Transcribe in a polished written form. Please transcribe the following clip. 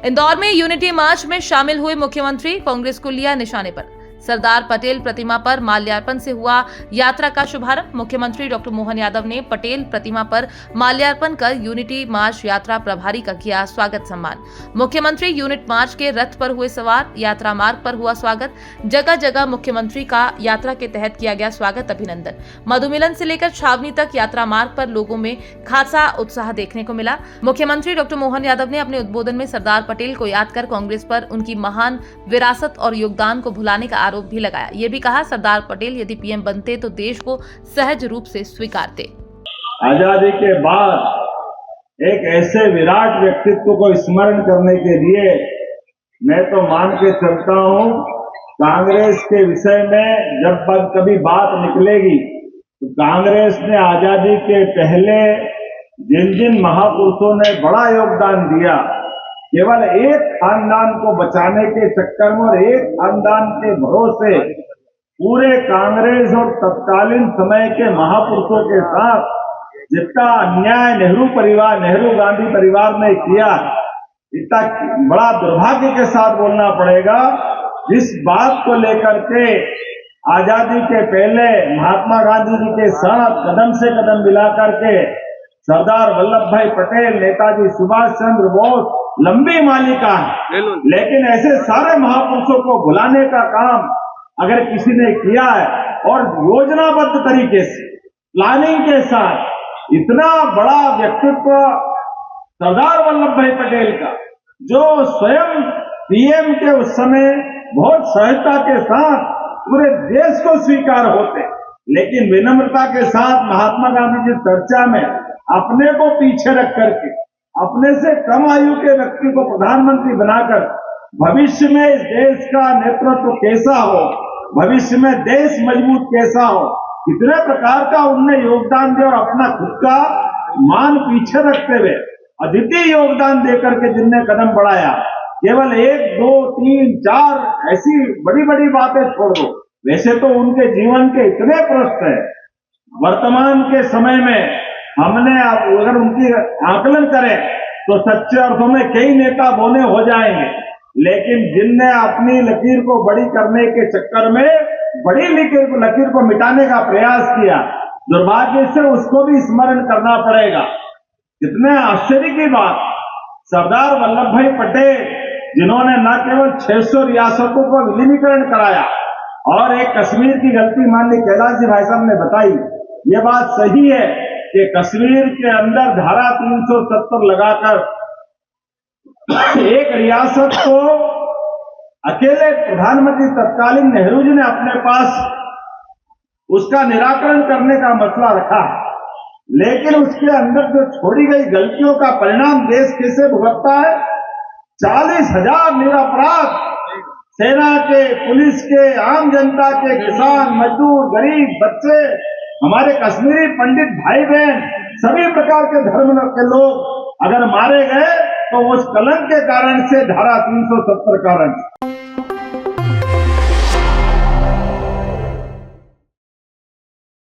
इंदौर में यूनिटी मार्च में शामिल हुए मुख्यमंत्री, कांग्रेस को लिया निशाने पर। सरदार पटेल प्रतिमा पर माल्यार्पण से हुआ यात्रा का शुभारंभ। मुख्यमंत्री डॉक्टर मोहन यादव ने पटेल प्रतिमा पर माल्यार्पण कर यूनिटी मार्च यात्रा प्रभारी का किया स्वागत सम्मान। मुख्यमंत्री यूनिट मार्च के रथ पर हुए सवार, यात्रा मार्ग पर हुआ स्वागत। जगह जगह मुख्यमंत्री का यात्रा के तहत किया गया स्वागत अभिनंदन। मधुमिलन से लेकर छावनी तक यात्रा मार्ग पर लोगों में खासा उत्साह देखने को मिला। मुख्यमंत्री डॉक्टर मोहन यादव ने अपने उद्बोधन में सरदार पटेल को याद कर कांग्रेस पर उनकी महान विरासत और योगदान को भुलाने का आरोप भी लगाया। ये भी कहा, सरदार पटेल यदि पीएम बनते तो देश को सहज रूप से स्वीकारते। आजादी के बाद एक ऐसे विराट व्यक्तित्व को स्मरण करने के लिए मैं तो मान के चलता हूं, कांग्रेस के विषय में जब कभी बात निकलेगी तो कांग्रेस ने आजादी के पहले जिन जिन महापुरुषों ने बड़ा योगदान दिया, केवल एक खानदान को बचाने के चक्कर में और एक खानदान के भरोसे पूरे कांग्रेस और तत्कालीन समय के महापुरुषों के साथ जितना अन्याय नेहरू गांधी परिवार ने किया, इतना बड़ा दुर्भाग्य के साथ बोलना पड़ेगा। इस बात को लेकर के आजादी के पहले महात्मा गांधी जी के साथ कदम से कदम मिला करके सरदार वल्लभ भाई पटेल, नेताजी सुभाष चंद्र बोस लंबी मालिका है, लेकिन ऐसे सारे महापुरुषों को भुलाने का काम अगर किसी ने किया है और योजनाबद्ध तरीके से प्लानिंग के साथ इतना बड़ा व्यक्तित्व सरदार वल्लभ भाई पटेल का, जो स्वयं पीएम के उस समय बहुत सहजता के साथ पूरे देश को स्वीकार होते, लेकिन विनम्रता के साथ महात्मा गांधी जी चर्चा में अपने को पीछे रख करके अपने से कम आयु के व्यक्ति को प्रधानमंत्री बनाकर भविष्य में इस देश का नेतृत्व कैसा हो, भविष्य में देश मजबूत कैसा हो, इतने प्रकार का उनने योगदान दिया और अपना खुद का मान पीछे रखते हुए अद्वितीय योगदान देकर के जिनने कदम बढ़ाया, केवल 1, 2, 3, 4 ऐसी बड़ी बड़ी बातें छोड़ दो, वैसे तो उनके जीवन के इतने प्रश्न है। वर्तमान के समय में हमने अगर उनकी आकलन करें तो सच्चे अर्थों में कई नेता बोने हो जाएंगे, लेकिन जिनने अपनी लकीर को बड़ी करने के चक्कर में बड़ी लकीर को मिटाने का प्रयास किया, दुर्भाग्य से उसको भी स्मरण करना पड़ेगा। कितने आश्चर्य की बात, सरदार वल्लभ भाई पटेल जिन्होंने न केवल 600 रियासतों को विलीनीकरण कराया और एक कश्मीर की गलती माननीय कैलाश जी भाई साहब ने बताई, ये बात सही है कि कश्मीर के अंदर धारा 370 लगाकर एक रियासत को अकेले प्रधानमंत्री तत्कालीन नेहरू जी ने अपने पास उसका निराकरण करने का मसला रखा, लेकिन उसके अंदर जो छोड़ी गई गलतियों का परिणाम देश कैसे भुगतता है। 40,000 निरपराध सेना के, पुलिस के, आम जनता के, किसान, मजदूर, गरीब, बच्चे, हमारे कश्मीरी पंडित भाई बहन, सभी प्रकार के धर्म के लोग अगर मारे गए तो उस कलंक के कारण से धारा 370 कारण